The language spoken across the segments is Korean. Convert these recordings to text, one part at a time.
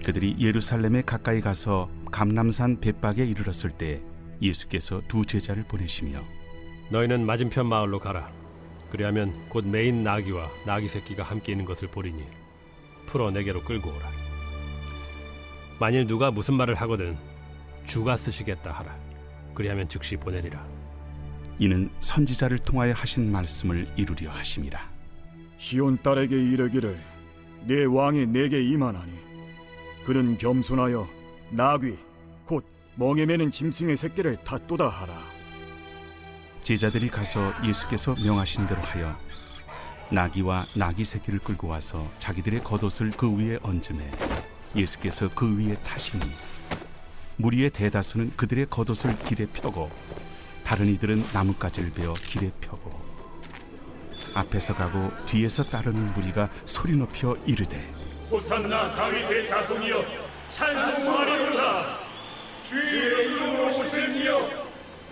그들이 예루살렘에 가까이 가서 감람산 벳박에 이르렀을 때 예수께서 두 제자를 보내시며 너희는 맞은편 마을로 가라. 그리하면 곧 메인 나귀와 나귀 새끼가 함께 있는 것을 보리니 풀어 내게로 끌고 오라. 만일 누가 무슨 말을 하거든 주가 쓰시겠다 하라. 그리하면 즉시 보내리라. 이는 선지자를 통하여 하신 말씀을 이루려 하심이라. 시온 딸에게 이르기를 내 왕이 내게 임하나니 그는 겸손하여 나귀 곧 멍에 매는 짐승의 새끼를 탔도다 하라. 제자들이 가서 예수께서 명하신 대로 하여 나귀와 나귀 새끼를 끌고 와서 자기들의 겉옷을 그 위에 얹음에 예수께서 그 위에 타시니 무리의 대다수는 그들의 겉옷을 길에 펴고 다른 이들은 나뭇가지를 베어 길에 펴고 앞에서 가고 뒤에서 따르는 무리가 소리 높여 이르되 호산나 다윗의 자손이여 찬송하리로다. 주의 이름으로 오실 이여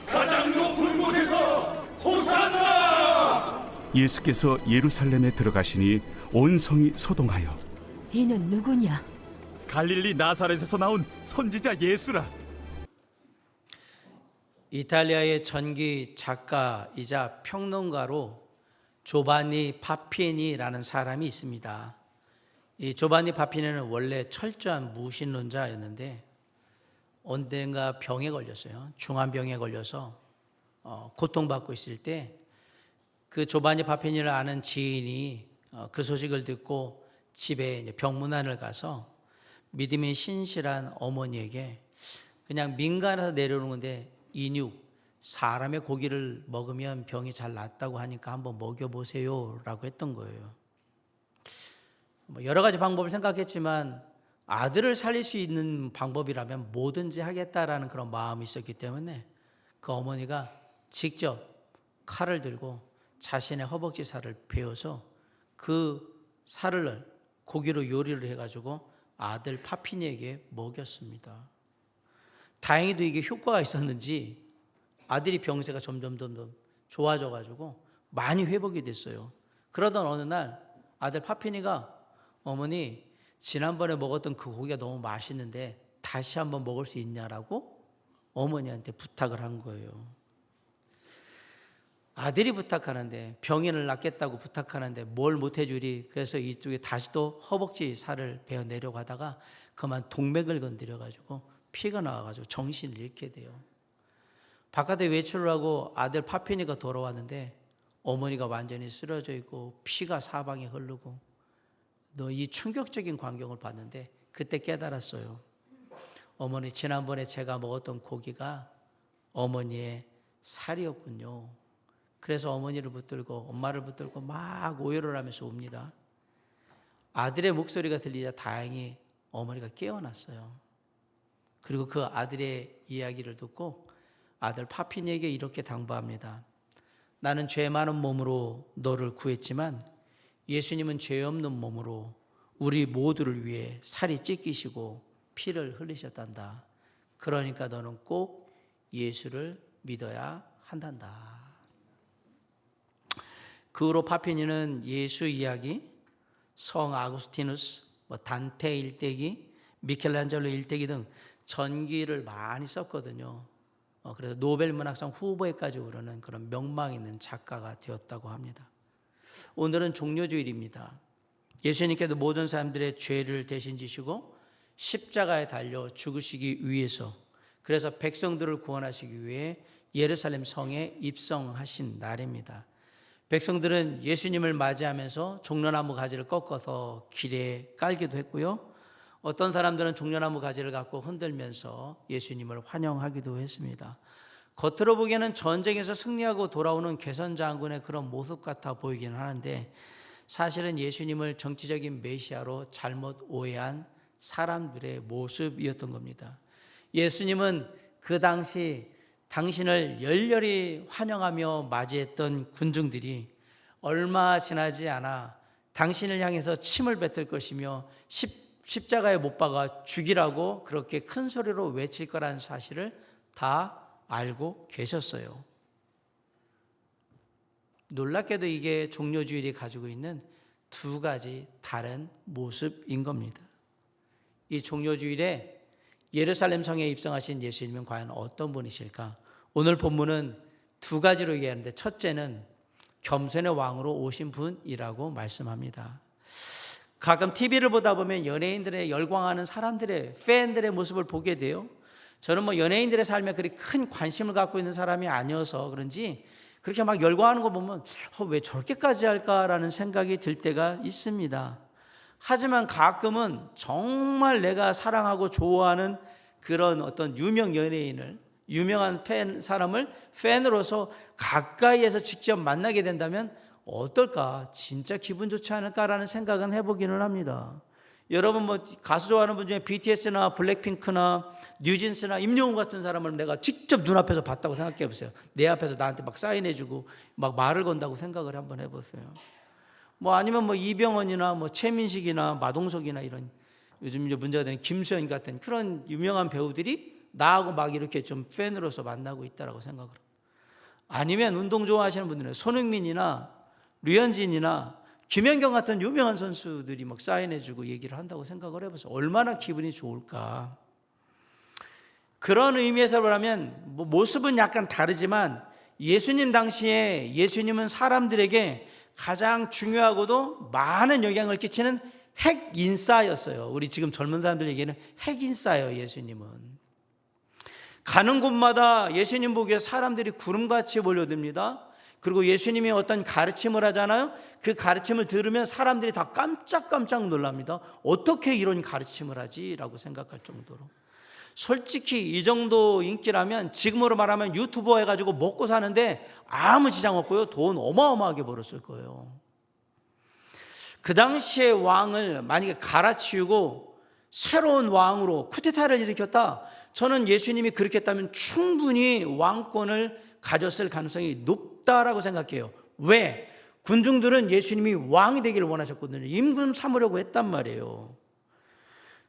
가장 높은 곳에서 호산나. 예수께서 예루살렘에 들어가시니 온 성이 소동하여 이는 누구냐? 갈릴리 나사렛에서 나온 선지자 예수라. 이탈리아의 전기 작가이자 평론가로 조바니 파피니라는 사람이 있습니다. 이 조바니 파피니는 원래 철저한 무신론자였는데 언젠가 병에 걸렸어요. 중환병에 걸려서 고통받고 있을 때 그 조바니 파피니를 아는 지인이 그 소식을 듣고 집에 병문안을 가서 믿음이 신실한 어머니에게 그냥 민간에서 내려오는 건데 인육, 사람의 고기를 먹으면 병이 잘 낫다고 하니까 한번 먹여보세요 라고 했던 거예요. 여러 가지 방법을 생각했지만 아들을 살릴 수 있는 방법이라면 뭐든지 하겠다라는 그런 마음이 있었기 때문에 그 어머니가 직접 칼을 들고 자신의 허벅지 살을 베어서 그 살을 고기로 요리를 해가지고 아들 파피니에게 먹였습니다. 다행히도 이게 효과가 있었는지 아들이 병세가 점점 좋아져가지고 많이 회복이 됐어요. 그러던 어느 날 아들 파피니가 어머니 지난번에 먹었던 그 고기가 너무 맛있는데 다시 한번 먹을 수 있냐라고 어머니한테 부탁을 한 거예요. 아들이 부탁하는데 병인을 낫겠다고 부탁하는데 뭘 못해주리. 그래서 이쪽에 다시 또 허벅지 살을 베어 내려가다가 그만 동맥을 건드려가지고 피가 나와가지고 정신을 잃게 돼요. 바깥에 외출을 하고 아들 파피니가 돌아왔는데 어머니가 완전히 쓰러져 있고 피가 사방에 흐르고 이 충격적인 광경을 봤는데 그때 깨달았어요. 어머니 지난번에 제가 먹었던 고기가 어머니의 살이었군요. 그래서 어머니를 붙들고 엄마를 붙들고 막 오열을 하면서 옵니다. 아들의 목소리가 들리자 다행히 어머니가 깨어났어요. 그리고 그 아들의 이야기를 듣고 아들 파피니에게 이렇게 당부합니다. 나는 죄 많은 몸으로 너를 구했지만 예수님은 죄 없는 몸으로 우리 모두를 위해 살이 찢기시고 피를 흘리셨단다. 그러니까 너는 꼭 예수를 믿어야 한단다. 그 후로 파피니는 예수 이야기, 성 아구스티누스, 단테 일대기, 미켈란젤로 일대기 등 전기를 많이 썼거든요. 그래서 노벨 문학상 후보에까지 오르는 그런 명망 있는 작가가 되었다고 합니다. 오늘은 종려주일입니다. 예수님께서 모든 사람들의 죄를 대신 지시고 십자가에 달려 죽으시기 위해서, 그래서 백성들을 구원하시기 위해 예루살렘 성에 입성하신 날입니다. 백성들은 예수님을 맞이하면서 종려나무 가지를 꺾어서 길에 깔기도 했고요. 어떤 사람들은 종려나무 가지를 갖고 흔들면서 예수님을 환영하기도 했습니다. 겉으로 보기에는 전쟁에서 승리하고 돌아오는 개선 장군의 그런 모습 같아 보이기는 하는데 사실은 예수님을 정치적인 메시아로 잘못 오해한 사람들의 모습이었던 겁니다. 예수님은 그 당시 당신을 열렬히 환영하며 맞이했던 군중들이 얼마 지나지 않아 당신을 향해서 침을 뱉을 것이며 십자가에 못 박아 죽이라고 그렇게 큰 소리로 외칠 거라는 사실을 다 알고 계셨어요. 놀랍게도 이게 종려주일이 가지고 있는 두 가지 다른 모습인 겁니다. 이 종료주일에 예루살렘 성에 입성하신 예수님은 과연 어떤 분이실까? 오늘 본문은 두 가지로 얘기하는데 첫째는 겸손의 왕으로 오신 분이라고 말씀합니다. 가끔 TV를 보다 보면 연예인들의 열광하는 사람들의 팬들의 모습을 보게 돼요. 저는 뭐 연예인들의 삶에 그리 큰 관심을 갖고 있는 사람이 아니어서 그런지 그렇게 막 열광하는 거 보면 왜 저렇게까지 할까라는 생각이 들 때가 있습니다. 하지만 가끔은 정말 내가 사랑하고 좋아하는 그런 어떤 유명 연예인을, 유명한 사람을 팬으로서 가까이에서 직접 만나게 된다면 어떨까? 진짜 기분 좋지 않을까라는 생각은 해보기는 합니다. 여러분 뭐 가수 좋아하는 분 중에 BTS나 블랙핑크나 뉴진스나 임영웅 같은 사람을 내가 직접 눈앞에서 봤다고 생각해 보세요. 내 앞에서 나한테 막 사인해주고 막 말을 건다고 생각을 한번 해보세요. 뭐 아니면 뭐 이병헌이나 뭐 최민식이나 마동석이나 이런 요즘 이제 문제가 되는 김수현 같은 그런 유명한 배우들이 나하고 막 이렇게 좀 팬으로서 만나고 있다라고 생각을 해요. 아니면 운동 좋아하시는 분들은 손흥민이나 류현진이나 김연경 같은 유명한 선수들이 막 사인해주고 얘기를 한다고 생각을 해보세요. 얼마나 기분이 좋을까. 그런 의미에서 보라면 뭐 모습은 약간 다르지만 예수님 당시에 예수님은 사람들에게 가장 중요하고도 많은 영향을 끼치는 핵인싸였어요. 우리 지금 젊은 사람들 얘기는 핵인싸예요. 예수님은 가는 곳마다 예수님 보기에 사람들이 구름같이 몰려듭니다. 그리고 예수님이 어떤 가르침을 하잖아요. 그 가르침을 들으면 사람들이 다 깜짝깜짝 놀랍니다. 어떻게 이런 가르침을 하지? 라고 생각할 정도로. 솔직히 이 정도 인기라면 지금으로 말하면 유튜버 해가지고 먹고 사는데 아무 지장 없고요. 돈 어마어마하게 벌었을 거예요. 그 당시의 왕을 만약에 갈아치우고 새로운 왕으로 쿠데타를 일으켰다. 저는 예수님이 그렇게 했다면 충분히 왕권을 가졌을 가능성이 높다라고 생각해요. 왜? 군중들은 예수님이 왕이 되기를 원하셨거든요. 임금 삼으려고 했단 말이에요.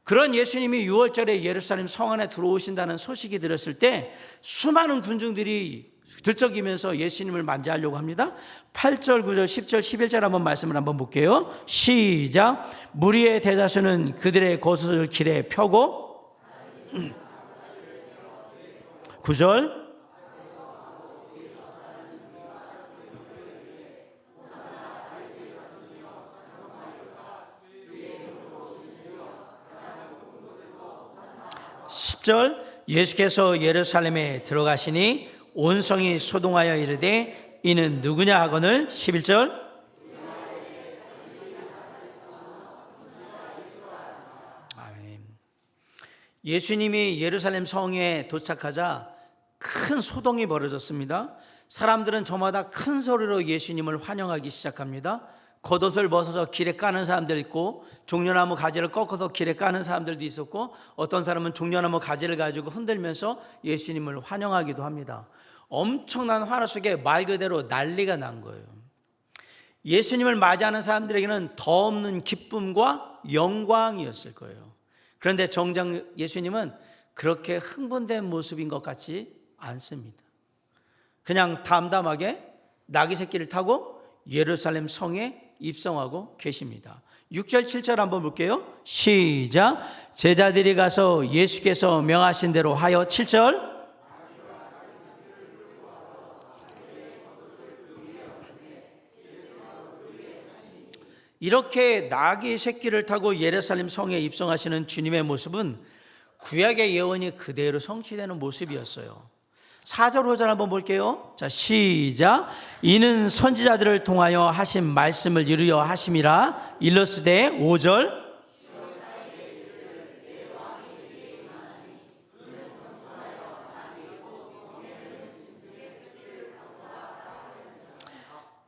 그런 예수님이 6월절에 예루살렘 성 안에 들어오신다는 소식이 들었을 때 수많은 군중들이 들썩이면서 예수님을 맞이하려고 합니다. 8절, 9절, 10절, 11절 한번 말씀을 한번 볼게요. 시작. 무리의 대다수는 그들의 겉옷을 길에 펴고 9절. 예수께서 예루살렘에 들어가시니 온 성이 소동하여 이르되 이는 누구냐 하거늘 11절 아멘. 예수님이 예루살렘 성에 도착하자 큰 소동이 벌어졌습니다. 사람들은 저마다 큰 소리로 예수님을 환영하기 시작합니다. 겉옷을 벗어서 길에 까는 사람들 있고 종려나무 가지를 꺾어서 길에 까는 사람들도 있었고 어떤 사람은 종려나무 가지를 가지고 흔들면서 예수님을 환영하기도 합니다. 엄청난 환호 속에 말 그대로 난리가 난 거예요. 예수님을 맞이하는 사람들에게는 더 없는 기쁨과 영광이었을 거예요. 그런데 정작 예수님은 그렇게 흥분된 모습인 것 같지 않습니다. 그냥 담담하게 나귀 새끼를 타고 예루살렘 성에 입성하고 계십니다. 6절 7절 한번 볼게요. 시작. 제자들이 가서 예수께서 명하신 대로 하여 7절 이렇게 나귀 새끼를 타고 예루살렘 성에 입성하시는 주님의 모습은 구약의 예언이 그대로 성취되는 모습이었어요. 4절 5절 한번 볼게요. 자, 시작. 이는 선지자들을 통하여 하신 말씀을 이루려 하심이라. 일러스되 5절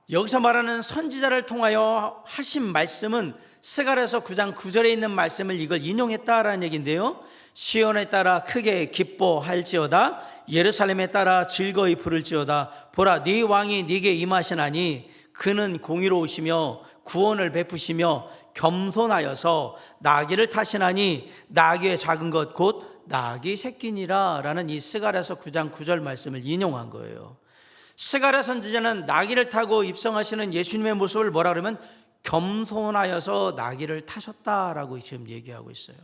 여기서 말하는 선지자를 통하여 하신 말씀은 스가랴서 9장 9절에 있는 말씀을 이걸 인용했다라는 얘기인데요. 시온에 따라 크게 기뻐할지어다 예루살렘에 따라 즐거이 부를지어다 보라 네 왕이 네게 임하시나니 그는 공의로우시며 구원을 베푸시며 겸손하여서 나귀를 타시나니 나귀의 작은 것 곧 나귀 새끼니라 라는 이 스가랴서 9장 9절 말씀을 인용한 거예요. 스가랴 선지자는 나귀를 타고 입성하시는 예수님의 모습을 뭐라 그러면 겸손하여서 나귀를 타셨다라고 지금 얘기하고 있어요.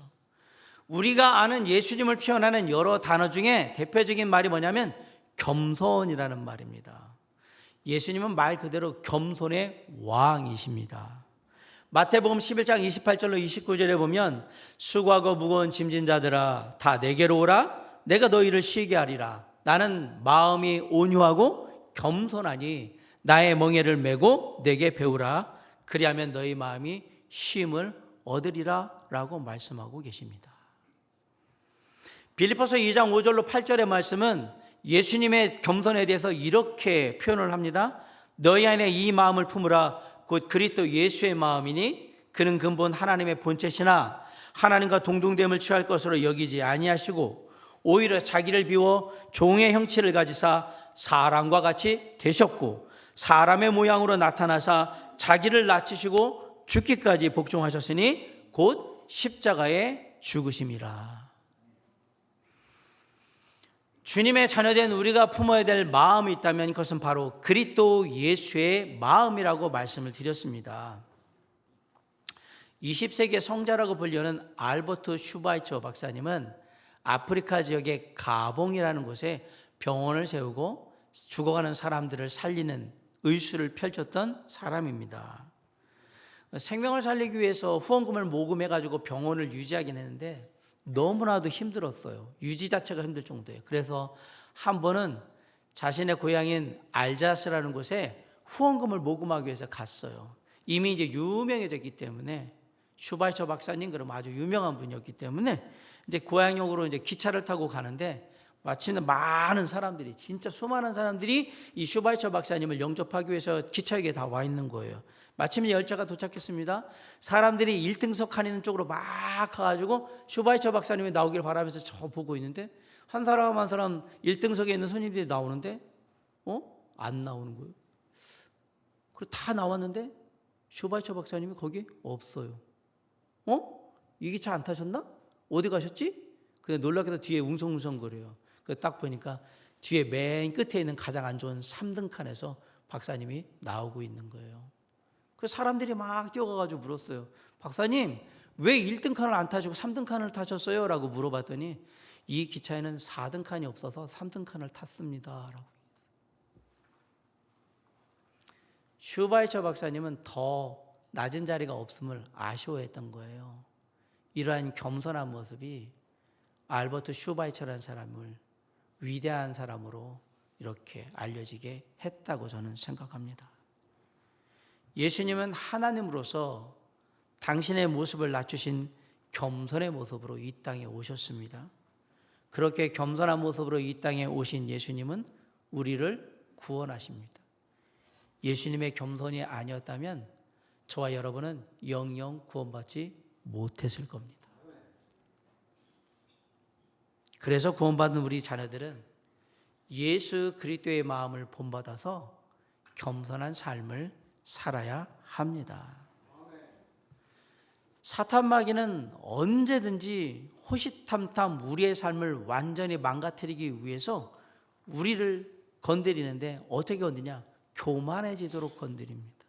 우리가 아는 예수님을 표현하는 여러 단어 중에 대표적인 말이 뭐냐면 겸손이라는 말입니다. 예수님은 말 그대로 겸손의 왕이십니다. 마태복음 11장 28절로 29절에 보면 수고하고 무거운 짐진 자들아 다 내게로 오라 내가 너희를 쉬게 하리라. 나는 마음이 온유하고 겸손하니 나의 멍에를 메고 내게 배우라. 그리하면 너희 마음이 쉼을 얻으리라 라고 말씀하고 계십니다. 빌립보서 2장 5절로 8절의 말씀은 예수님의 겸손에 대해서 이렇게 표현을 합니다. 너희 안에 이 마음을 품으라 곧 그리스도 예수의 마음이니 그는 근본 하나님의 본체시나 하나님과 동등됨을 취할 것으로 여기지 아니하시고 오히려 자기를 비워 종의 형체를 가지사 사람과 같이 되셨고 사람의 모양으로 나타나사 자기를 낮추시고 죽기까지 복종하셨으니 곧 십자가에 죽으심이라. 주님의 자녀된 우리가 품어야 될 마음이 있다면 그것은 바로 그리스도 예수의 마음이라고 말씀을 드렸습니다. 20세기의 성자라고 불리는 알버트 슈바이처 박사님은 아프리카 지역의 가봉이라는 곳에 병원을 세우고 죽어가는 사람들을 살리는 의술을 펼쳤던 사람입니다. 생명을 살리기 위해서 후원금을 모금해가지고 병원을 유지하긴 했는데 너무나도 힘들었어요. 유지 자체가 힘들 정도예요. 그래서 한 번은 자신의 고향인 알자스라는 곳에 후원금을 모금하기 위해서 갔어요. 이미 이제 유명해졌기 때문에 슈바이처 박사님 그럼 아주 유명한 분이었기 때문에 이제 고향역으로 이제 기차를 타고 가는데 마침내 많은 사람들이 진짜 수많은 사람들이 이 슈바이처 박사님을 영접하기 위해서 기차역에 다 와 있는 거예요. 마침내 열차가 도착했습니다. 사람들이 1등석 칸 있는 쪽으로 막 가가지고 슈바이처 박사님이 나오길 바라면서 저 보고 있는데 한 사람 한 사람 1등석에 있는 손님들이 나오는데 안 나오는 거예요. 그리고 다 나왔는데 슈바이처 박사님이 거기 없어요. 이 기차 안 타셨나? 어디 가셨지? 근데 놀랍게도 뒤에 웅성웅성거려요. 그래서 딱 보니까 뒤에 맨 끝에 있는 가장 안 좋은 3등 칸에서 박사님이 나오고 있는 거예요. 그래서 사람들이 막 뛰어가가지고 물었어요. 박사님, 왜 1등 칸을 안 타시고 3등 칸을 타셨어요? 라고 물어봤더니 이 기차에는 4등 칸이 없어서 3등 칸을 탔습니다. 라고. 슈바이처 박사님은 더 낮은 자리가 없음을 아쉬워했던 거예요. 이러한 겸손한 모습이 알버트 슈바이처라는 사람을 위대한 사람으로 이렇게 알려지게 했다고 저는 생각합니다. 예수님은 하나님으로서 당신의 모습을 낮추신 겸손의 모습으로 이 땅에 오셨습니다. 그렇게 겸손한 모습으로 이 땅에 오신 예수님은 우리를 구원하십니다. 예수님의 겸손이 아니었다면 저와 여러분은 영영 구원받지 못했을 겁니다. 그래서 구원받은 우리 자녀들은 예수 그리스도의 마음을 본받아서 겸손한 삶을 살아야 합니다. 사탄 마귀는 언제든지 호시탐탐 우리의 삶을 완전히 망가뜨리기 위해서 우리를 건드리는데 어떻게 건드냐? 교만해지도록 건드립니다.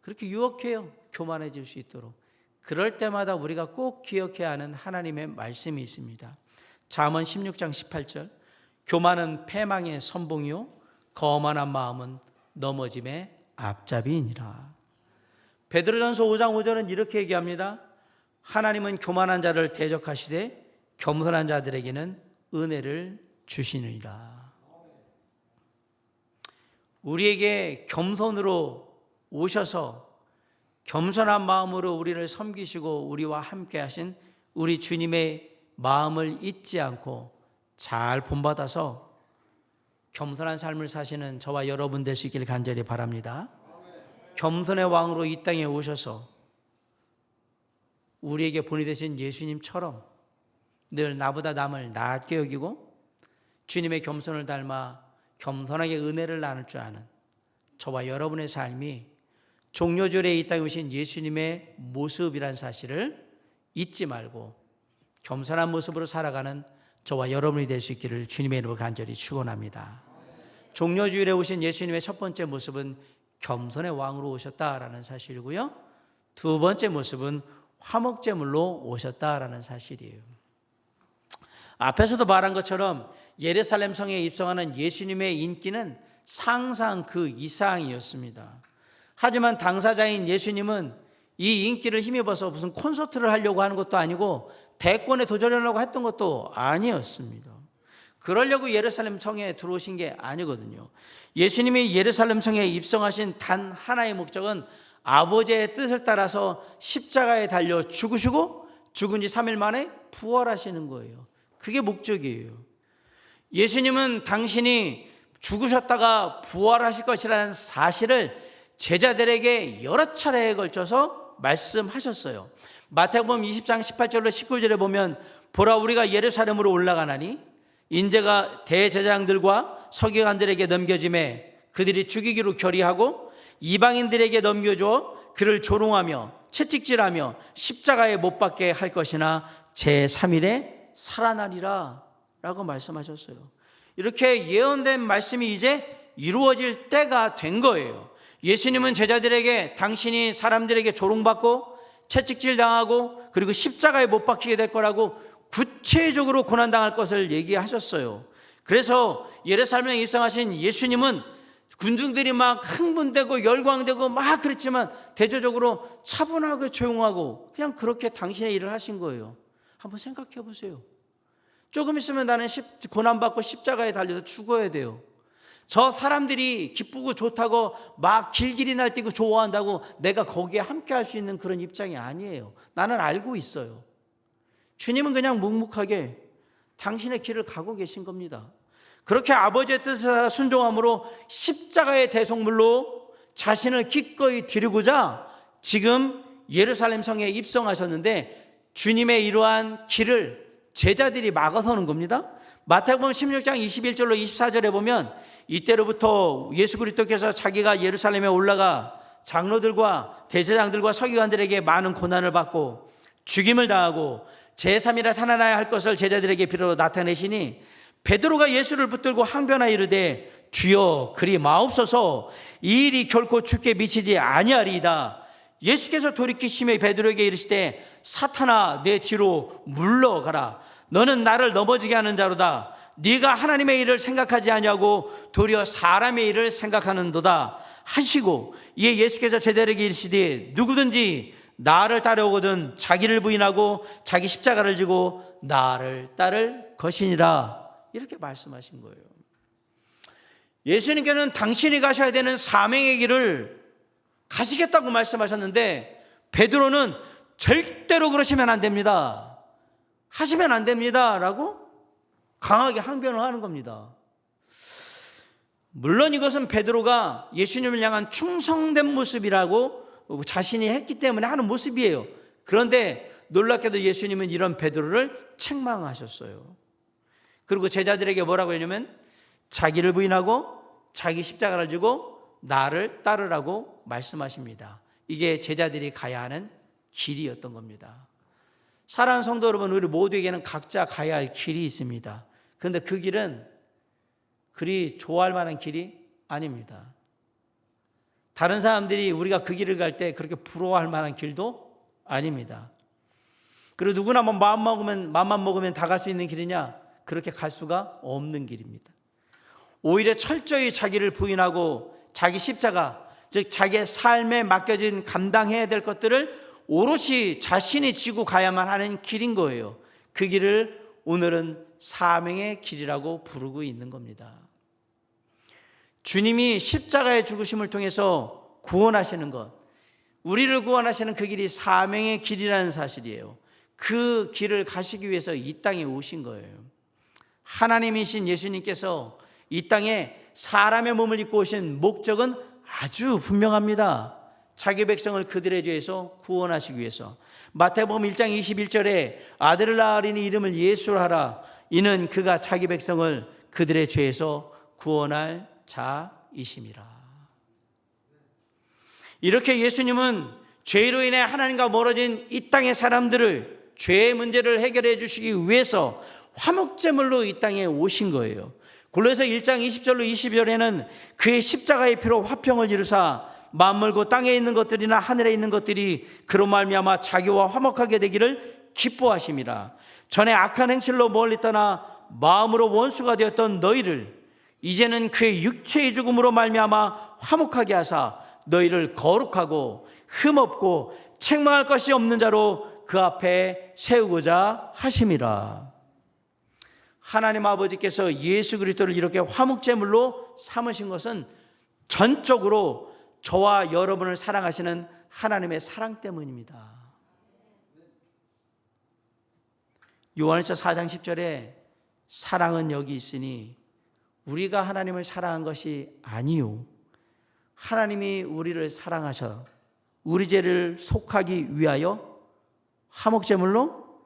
그렇게 유혹해요. 교만해질 수 있도록. 그럴 때마다 우리가 꼭 기억해야 하는 하나님의 말씀이 있습니다. 잠언 16장 18절 교만은 패망의 선봉이요 거만한 마음은 넘어짐의 앞잡이니라. 베드로전서 5장 5절은 이렇게 얘기합니다. 하나님은 교만한 자를 대적하시되 겸손한 자들에게는 은혜를 주시느니라. 우리에게 겸손으로 오셔서 겸손한 마음으로 우리를 섬기시고 우리와 함께 하신 우리 주님의 마음을 잊지 않고 잘 본받아서 겸손한 삶을 사시는 저와 여러분 될 수 있기를 간절히 바랍니다. 겸손의 왕으로 이 땅에 오셔서 우리에게 본이 되신 예수님처럼 늘 나보다 남을 낮게 여기고 주님의 겸손을 닮아 겸손하게 은혜를 나눌 줄 아는 저와 여러분의 삶이 종려주일에 이 땅에 오신 예수님의 모습이란 사실을 잊지 말고 겸손한 모습으로 살아가는 저와 여러분이 될 수 있기를 주님의 이름으로 간절히 축원합니다. 종려주일에 오신 예수님의 첫 번째 모습은 겸손의 왕으로 오셨다라는 사실이고요. 두 번째 모습은 화목제물로 오셨다라는 사실이에요. 앞에서도 말한 것처럼 예루살렘 성에 입성하는 예수님의 인기는 상상 그 이상이었습니다. 하지만 당사자인 예수님은 이 인기를 힘입어서 무슨 콘서트를 하려고 하는 것도 아니고 대권에 도전하려고 했던 것도 아니었습니다. 그러려고 예루살렘 성에 들어오신 게 아니거든요. 예수님이 예루살렘 성에 입성하신 단 하나의 목적은 아버지의 뜻을 따라서 십자가에 달려 죽으시고 죽은 지 3일 만에 부활하시는 거예요. 그게 목적이에요. 예수님은 당신이 죽으셨다가 부활하실 것이라는 사실을 제자들에게 여러 차례에 걸쳐서 말씀하셨어요. 마태복음 20장 18절로 19절에 보면 보라 우리가 예루살렘으로 올라가나니 인재가 대제사장들과 서기관들에게 넘겨짐에 그들이 죽이기로 결의하고 이방인들에게 넘겨줘 그를 조롱하며 채찍질하며 십자가에 못 박게 할 것이나 제3일에 살아나리라 라고 말씀하셨어요. 이렇게 예언된 말씀이 이제 이루어질 때가 된 거예요. 예수님은 제자들에게 당신이 사람들에게 조롱받고 채찍질 당하고 그리고 십자가에 못 박히게 될 거라고 구체적으로 고난당할 것을 얘기하셨어요. 그래서 예루살렘에 입성하신 예수님은 군중들이 막 흥분되고 열광되고 막 그랬지만 대조적으로 차분하고 조용하고 그냥 그렇게 당신의 일을 하신 거예요. 한번 생각해 보세요. 조금 있으면 나는 고난받고 십자가에 달려서 죽어야 돼요. 저 사람들이 기쁘고 좋다고 막 길길이 날뛰고 좋아한다고 내가 거기에 함께 할 수 있는 그런 입장이 아니에요. 나는 알고 있어요. 주님은 그냥 묵묵하게 당신의 길을 가고 계신 겁니다. 그렇게 아버지의 뜻에 따라 순종함으로 십자가의 대속물로 자신을 기꺼이 드리고자 지금 예루살렘 성에 입성하셨는데 주님의 이러한 길을 제자들이 막아서는 겁니다. 마태복음 16장 21절로 24절에 보면 이때로부터 예수 그리스도께서 자기가 예루살렘에 올라가 장로들과 대제사장들과 서기관들에게 많은 고난을 받고 죽임을 당하고 제3일에 살아나야 할 것을 제자들에게 비로소 나타내시니 베드로가 예수를 붙들고 항변하여 이르되 주여 그리 마옵소서 이 일이 결코 주께 미치지 아니하리이다. 예수께서 돌이키시며 베드로에게 이르시되 사탄아 내 뒤로 물러가라. 너는 나를 넘어지게 하는 자로다. 네가 하나님의 일을 생각하지 아니하고 도리어 사람의 일을 생각하는도다 하시고 이에 예수께서 제자들에게 이르시되 누구든지 나를 따르거든 자기를 부인하고 자기 십자가를 지고 나를 따를 것이니라 이렇게 말씀하신 거예요. 예수님께서는 당신이 가셔야 되는 사명의 길을 가시겠다고 말씀하셨는데 베드로는 절대로 그러시면 안 됩니다. 하시면 안 됩니다 라고 강하게 항변을 하는 겁니다. 물론 이것은 베드로가 예수님을 향한 충성된 모습이라고 자신이 했기 때문에 하는 모습이에요. 그런데 놀랍게도 예수님은 이런 베드로를 책망하셨어요. 그리고 제자들에게 뭐라고 했냐면 자기를 부인하고 자기 십자가를 지고 나를 따르라고 말씀하십니다. 이게 제자들이 가야 하는 길이었던 겁니다. 사랑하는 성도 여러분, 우리 모두에게는 각자 가야 할 길이 있습니다. 그런데 그 길은 그리 좋아할 만한 길이 아닙니다. 다른 사람들이 우리가 그 길을 갈 때 그렇게 부러워할 만한 길도 아닙니다. 그리고 누구나 뭐 마음만 먹으면 다 갈 수 있는 길이냐? 그렇게 갈 수가 없는 길입니다. 오히려 철저히 자기를 부인하고 자기 십자가, 즉 자기의 삶에 맡겨진 감당해야 될 것들을 오롯이 자신이 지고 가야만 하는 길인 거예요. 그 길을 오늘은 사명의 길이라고 부르고 있는 겁니다. 주님이 십자가의 죽으심을 통해서 구원하시는 것, 우리를 구원하시는 그 길이 사명의 길이라는 사실이에요. 그 길을 가시기 위해서 이 땅에 오신 거예요. 하나님이신 예수님께서 이 땅에 사람의 몸을 입고 오신 목적은 아주 분명합니다. 자기 백성을 그들의 죄에서 구원하시기 위해서. 마태복음 1장 21절에 아들을 낳으리니 이름을 예수라 하라. 이는 그가 자기 백성을 그들의 죄에서 구원할 자이심이라. 이렇게 예수님은 죄로 인해 하나님과 멀어진 이 땅의 사람들을 죄의 문제를 해결해 주시기 위해서 화목제물로 이 땅에 오신 거예요. 골로새 1장 20절로 22절에는 그의 십자가의 피로 화평을 이루사 만물고 땅에 있는 것들이나 하늘에 있는 것들이 그로 말미암아 자기와 화목하게 되기를 기뻐하심이라. 전에 악한 행실로 멀리 떠나 마음으로 원수가 되었던 너희를 이제는 그의 육체의 죽음으로 말미암아 화목하게 하사 너희를 거룩하고 흠없고 책망할 것이 없는 자로 그 앞에 세우고자 하심이라. 하나님 아버지께서 예수 그리스도를 이렇게 화목제물로 삼으신 것은 전적으로 저와 여러분을 사랑하시는 하나님의 사랑 때문입니다. 요한일서 4장 10절에 사랑은 여기 있으니 우리가 하나님을 사랑한 것이 아니요 하나님이 우리를 사랑하셔 우리 죄를 속하기 위하여 화목제물로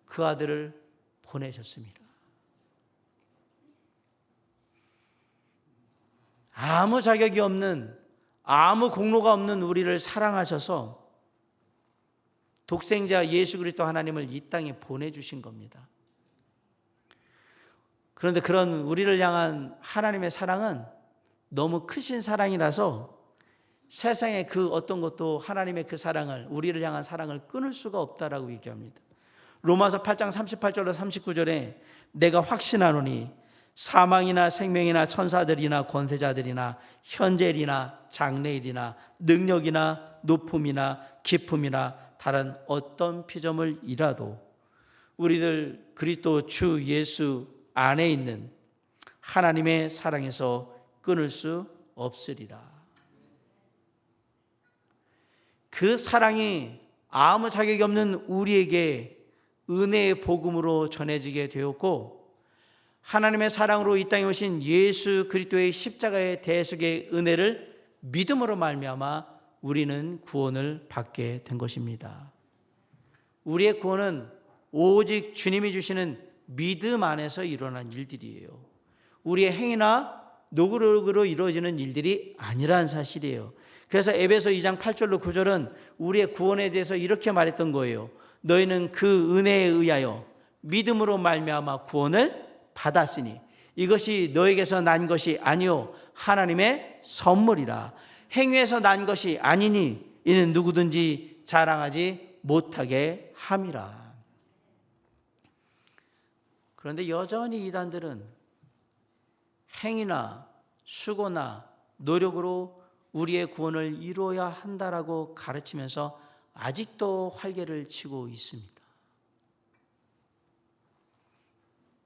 그 아들을 보내셨습니다. 아무 자격이 없는, 아무 공로가 없는 우리를 사랑하셔서 독생자 예수 그리스도 하나님을 이 땅에 보내주신 겁니다. 그런데 그런 우리를 향한 하나님의 사랑은 너무 크신 사랑이라서 세상의 그 어떤 것도 하나님의 그 사랑을, 우리를 향한 사랑을 끊을 수가 없다라고 얘기합니다. 로마서 8장 38절로 39절에 내가 확신하노니 사망이나 생명이나 천사들이나 권세자들이나 현재일이나 장래일이나 능력이나 높음이나 깊음이나 다른 어떤 피조물이라도 우리들 그리스도 주 예수 안에 있는 하나님의 사랑에서 끊을 수 없으리라. 그 사랑이 아무 자격이 없는 우리에게 은혜의 복음으로 전해지게 되었고 하나님의 사랑으로 이 땅에 오신 예수 그리스도의 십자가의 대속의 은혜를 믿음으로 말미암아 우리는 구원을 받게 된 것입니다. 우리의 구원은 오직 주님이 주시는 믿음 안에서 일어난 일들이에요. 우리의 행위나 노력으로 이루어지는 일들이 아니라는 사실이에요. 그래서 에베소 2장 8절로 9절은 우리의 구원에 대해서 이렇게 말했던 거예요. 너희는 그 은혜에 의하여 믿음으로 말미암아 구원을 받았으니 이것이 너에게서 난 것이 아니요 하나님의 선물이라. 행위에서 난 것이 아니니 이는 누구든지 자랑하지 못하게 함이라. 그런데 여전히 이단들은 행위나 수고나 노력으로 우리의 구원을 이루어야 한다라고 가르치면서 아직도 활개를 치고 있습니다.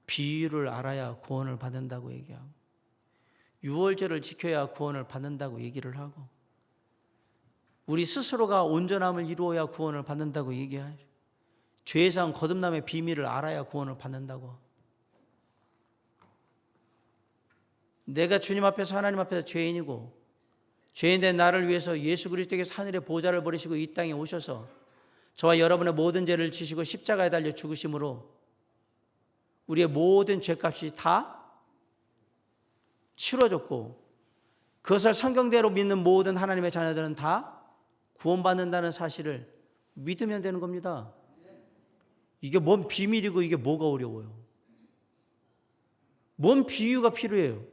비유를 알아야 구원을 받는다고 얘기하고 유월절을 지켜야 구원을 받는다고 얘기를 하고 우리 스스로가 온전함을 이루어야 구원을 받는다고 얘기하죠. 죄에서 거듭남의 비밀을 알아야 구원을 받는다고. 내가 주님 앞에서 하나님 앞에서 죄인이고 죄인된 나를 위해서 예수 그리스도께서 하늘의 보좌를 버리시고 이 땅에 오셔서 저와 여러분의 모든 죄를 지시고 십자가에 달려 죽으심으로 우리의 모든 죄값이 다 치러졌고 그것을 성경대로 믿는 모든 하나님의 자녀들은 다 구원받는다는 사실을 믿으면 되는 겁니다. 이게 뭔 비밀이고 이게 뭐가 어려워요? 뭔 비유가 필요해요?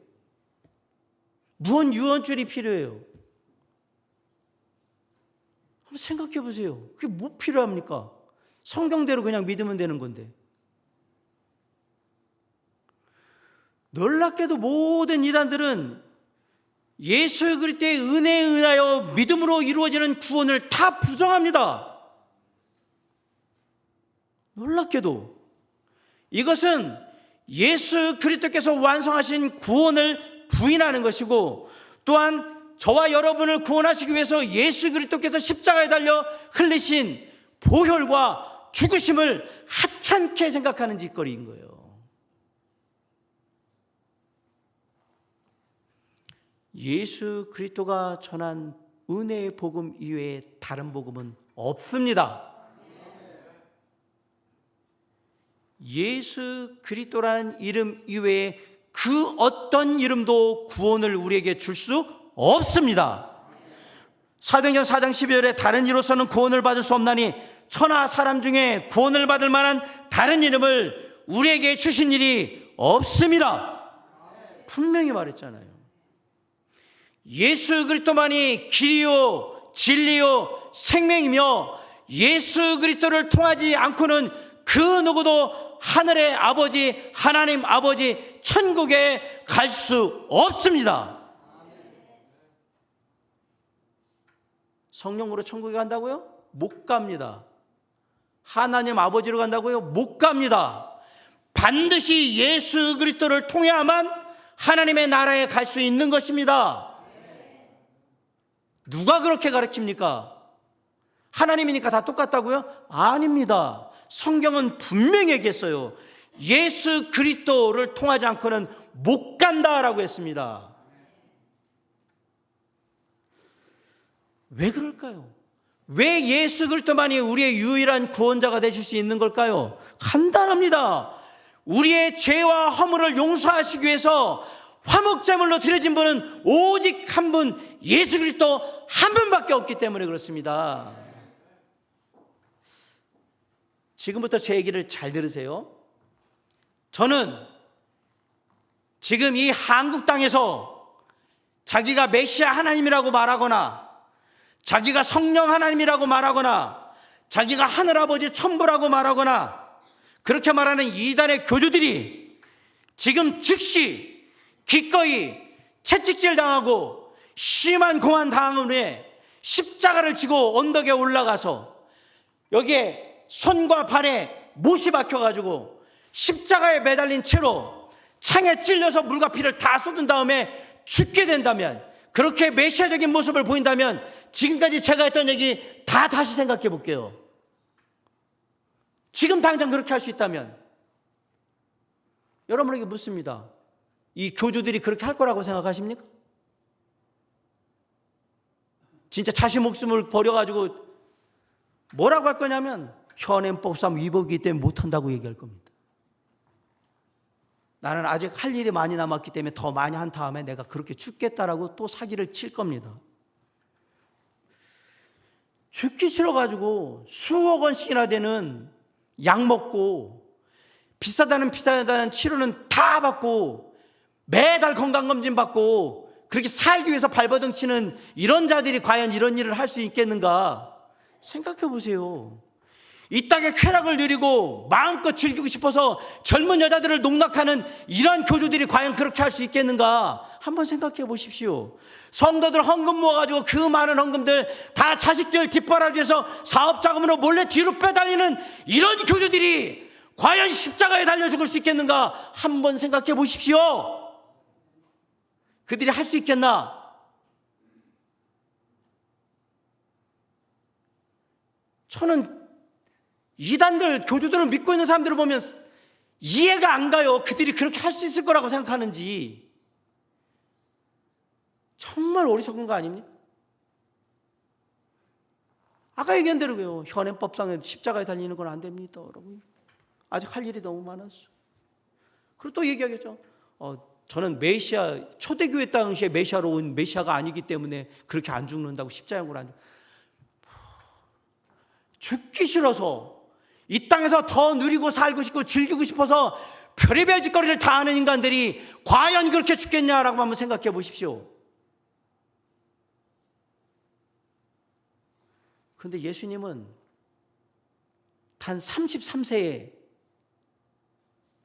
무슨 유언줄이 필요해요? 한번 생각해 보세요. 그게 뭐 필요합니까? 성경대로 그냥 믿으면 되는 건데. 놀랍게도 모든 이단들은 예수 그리스도의 은혜에 의하여 믿음으로 이루어지는 구원을 다 부정합니다. 놀랍게도 이것은 예수 그리스도께서 완성하신 구원을 부인하는 것이고 또한 저와 여러분을 구원하시기 위해서 예수 그리스도께서 십자가에 달려 흘리신 보혈과 죽으심을 하찮게 생각하는 짓거리인 거예요. 예수 그리스도가 전한 은혜의 복음 이외에 다른 복음은 없습니다. 예수 그리스도라는 이름 이외에 그 어떤 이름도 구원을 우리에게 줄 수 없습니다. 사도행전 4장 12절에 다른 이로서는 구원을 받을 수 없나니 천하 사람 중에 구원을 받을 만한 다른 이름을 우리에게 주신 일이 없습니다. 분명히 말했잖아요. 예수 그리스도만이 길이요 진리요 생명이며 예수 그리스도를 통하지 않고는 그 누구도 하늘의 아버지 하나님 아버지 천국에 갈 수 없습니다. 성령으로 천국에 간다고요? 못 갑니다. 하나님 아버지로 간다고요? 못 갑니다. 반드시 예수 그리스도를 통해야만 하나님의 나라에 갈 수 있는 것입니다. 누가 그렇게 가르칩니까? 하나님이니까 다 똑같다고요? 아닙니다. 성경은 분명히 얘기했어요. 예수 그리스도를 통하지 않고는 못 간다라고 했습니다. 왜 그럴까요? 왜 예수 그리스도만이 우리의 유일한 구원자가 되실 수 있는 걸까요? 간단합니다. 우리의 죄와 허물을 용서하시기 위해서 화목제물로 드려진 분은 오직 한 분, 예수 그리스도 한 분밖에 없기 때문에 그렇습니다. 지금부터 제 얘기를 잘 들으세요. 저는 지금 이 한국 땅에서 자기가 메시아 하나님이라고 말하거나 자기가 성령 하나님이라고 말하거나 자기가 하늘아버지 천부라고 말하거나 그렇게 말하는 이단의 교주들이 지금 즉시 기꺼이 채찍질 당하고 심한 고난 당한 후에 십자가를 지고 언덕에 올라가서 여기에 손과 발에 못이 박혀가지고 십자가에 매달린 채로 창에 찔려서 물과 피를 다 쏟은 다음에 죽게 된다면, 그렇게 메시아적인 모습을 보인다면 지금까지 제가 했던 얘기 다 다시 생각해 볼게요. 지금 당장 그렇게 할 수 있다면 여러분에게 묻습니다. 이 교주들이 그렇게 할 거라고 생각하십니까? 진짜 자신 목숨을 버려가지고 뭐라고 할 거냐면 현행법상 위법이기 때문에 못한다고 얘기할 겁니다. 나는 아직 할 일이 많이 남았기 때문에 더 많이 한 다음에 내가 그렇게 죽겠다라고 또 사기를 칠 겁니다. 죽기 싫어가지고 수억 원씩이나 되는 약 먹고 비싸다는 치료는 다 받고 매달 건강검진 받고 그렇게 살기 위해서 발버둥 치는 이런 자들이 과연 이런 일을 할 수 있겠는가 생각해 보세요. 이 땅의 쾌락을 누리고 마음껏 즐기고 싶어서 젊은 여자들을 농락하는 이러한 교주들이 과연 그렇게 할 수 있겠는가 한번 생각해 보십시오. 성도들 헌금 모아가지고 그 많은 헌금들 다 자식들 뒷바라지에서 사업자금으로 몰래 뒤로 빼달리는 이런 교주들이 과연 십자가에 달려 죽을 수 있겠는가 한번 생각해 보십시오. 그들이 할 수 있겠나? 저는 이단들, 교주들을 믿고 있는 사람들을 보면 이해가 안 가요. 그들이 그렇게 할 수 있을 거라고 생각하는지. 정말 어리석은 거 아닙니까? 아까 얘기한 대로요. 현행법상에 십자가에 달리는 건 안 됩니다, 여러분. 아직 할 일이 너무 많았어. 그리고 또 얘기하겠죠. 저는 메시아, 초대교회 당시에 메시아로 온 메시아가 아니기 때문에 그렇게 안 죽는다고 십자가를 안 죽기 싫어서 이 땅에서 더 누리고 살고 싶고 즐기고 싶어서 별의별 짓거리를 다 하는 인간들이 과연 그렇게 죽겠냐라고 한번 생각해 보십시오. 그런데 예수님은 단 33세에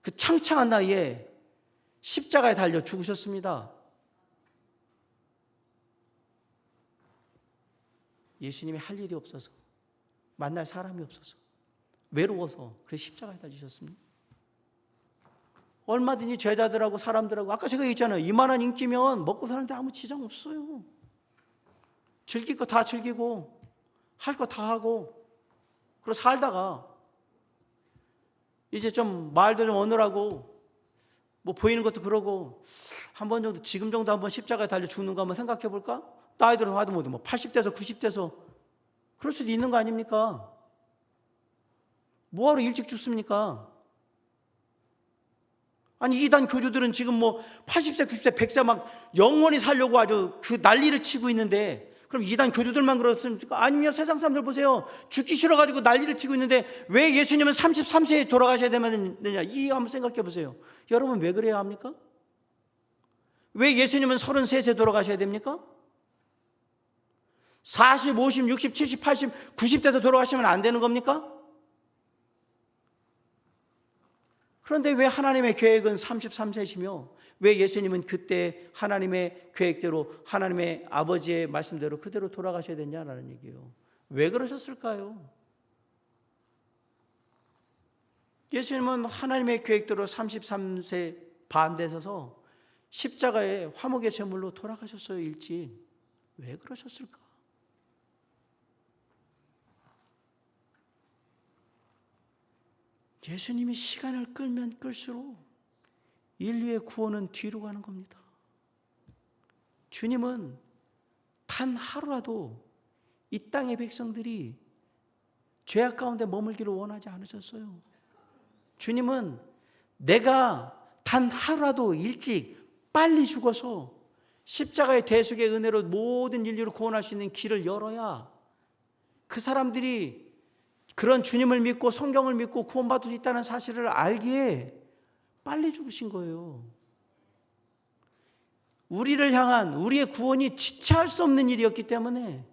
그 창창한 나이에 십자가에 달려 죽으셨습니다. 예수님이 할 일이 없어서, 만날 사람이 없어서, 외로워서 그래서 십자가에 달리셨습니다. 얼마든지 제자들하고 사람들하고, 아까 제가 얘기했잖아요. 이만한 인기면 먹고 사는데 아무 지장 없어요. 즐길 거 다 즐기고 할 거 다 하고 그러고 살다가 이제 좀 말도 좀 어느라고 뭐 보이는 것도 그러고 한 번 정도, 지금 정도 한번 십자가에 달려 죽는 거 한번 생각해 볼까? 나이 들어서 하도 못해 뭐 80대에서 90대에서 그럴 수도 있는 거 아닙니까? 뭐하러 일찍 죽습니까? 아니 이단 교주들은 지금 뭐 80세, 90세, 100세 막 영원히 살려고 아주 그 난리를 치고 있는데, 그럼 이단 교주들만 그렇습니까? 아니면 세상 사람들 보세요. 죽기 싫어가지고 난리를 치고 있는데 왜 예수님은 33세에 돌아가셔야 되느냐? 이 한번 생각해 보세요. 여러분 왜 그래야 합니까? 왜 예수님은 33세 돌아가셔야 됩니까? 40, 50, 60, 70, 80, 90대에서 돌아가시면 안 되는 겁니까? 그런데 왜 하나님의 계획은 33세시며 왜 예수님은 그때 하나님의 계획대로 하나님의 아버지의 말씀대로 그대로 돌아가셔야 되냐라는 얘기예요. 왜 그러셨을까요? 예수님은 하나님의 계획대로 33세 반대에 서서 십자가에 화목의 제물로 돌아가셨어요. 일찍. 왜 그러셨을까? 예수님이 시간을 끌면 끌수록 인류의 구원은 뒤로 가는 겁니다. 주님은 단 하루라도 이 땅의 백성들이 죄악 가운데 머물기를 원하지 않으셨어요. 주님은 내가 단 하루라도 일찍 빨리 죽어서 십자가의 대속의 은혜로 모든 인류를 구원할 수 있는 길을 열어야 그 사람들이 그런 주님을 믿고 성경을 믿고 구원받을 수 있다는 사실을 알기에 빨리 죽으신 거예요. 우리를 향한 우리의 구원이 지체할 수 없는 일이었기 때문에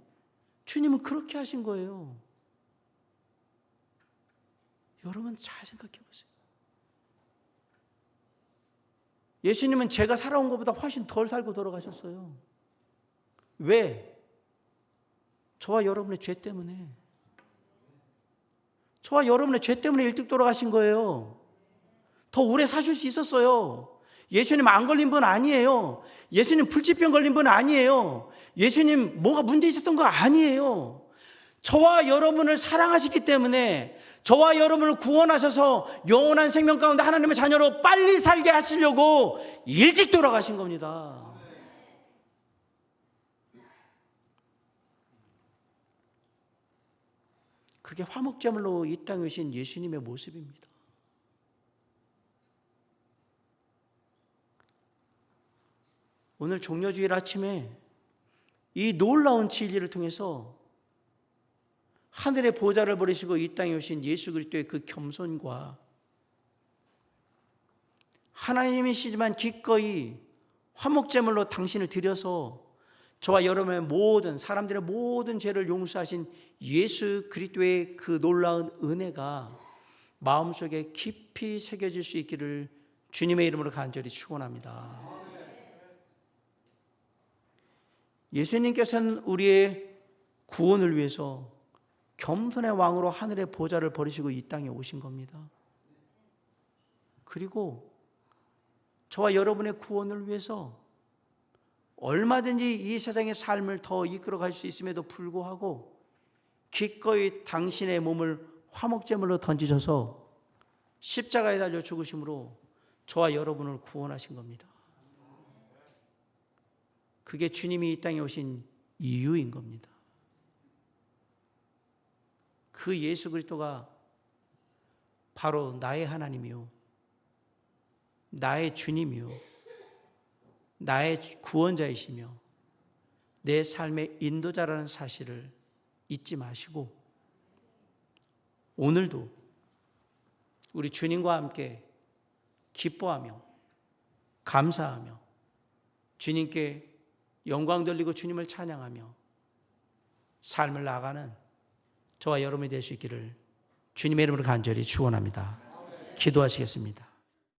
주님은 그렇게 하신 거예요. 여러분 잘 생각해 보세요. 예수님은 제가 살아온 것보다 훨씬 덜 살고 돌아가셨어요. 왜? 저와 여러분의 죄 때문에. 저와 여러분의 죄 때문에 일찍 돌아가신 거예요. 더 오래 사실 수 있었어요. 예수님 안 걸린 분 아니에요. 예수님 불치병 걸린 분 아니에요. 예수님 뭐가 문제 있었던 거 아니에요. 저와 여러분을 사랑하시기 때문에 저와 여러분을 구원하셔서 영원한 생명 가운데 하나님의 자녀로 빨리 살게 하시려고 일찍 돌아가신 겁니다. 그게 화목제물로 이 땅에 오신 예수님의 모습입니다. 오늘 종려주일 아침에 이 놀라운 진리를 통해서 하늘의 보좌를 버리시고 이 땅에 오신 예수 그리스도의 그 겸손과 하나님이시지만 기꺼이 화목제물로 당신을 드려서 저와 여러분의 모든 사람들의 모든 죄를 용서하신 예수 그리스도의 그 놀라운 은혜가 마음속에 깊이 새겨질 수 있기를 주님의 이름으로 간절히 축원합니다. 예수님께서는 우리의 구원을 위해서 겸손의 왕으로 하늘의 보좌를 버리시고 이 땅에 오신 겁니다. 그리고 저와 여러분의 구원을 위해서 얼마든지 이 세상의 삶을 더 이끌어 갈 수 있음에도 불구하고 기꺼이 당신의 몸을 화목제물로 던지셔서 십자가에 달려 죽으심으로 저와 여러분을 구원하신 겁니다. 그게 주님이 이 땅에 오신 이유인 겁니다. 그 예수 그리스도가 바로 나의 하나님이요, 나의 주님이요, 나의 구원자이시며 내 삶의 인도자라는 사실을 잊지 마시고 오늘도 우리 주님과 함께 기뻐하며 감사하며 주님께 영광 돌리고 주님을 찬양하며 삶을 나아가는 저와 여러분이 될 수 있기를 주님의 이름으로 간절히 축원합니다. 기도하시겠습니다.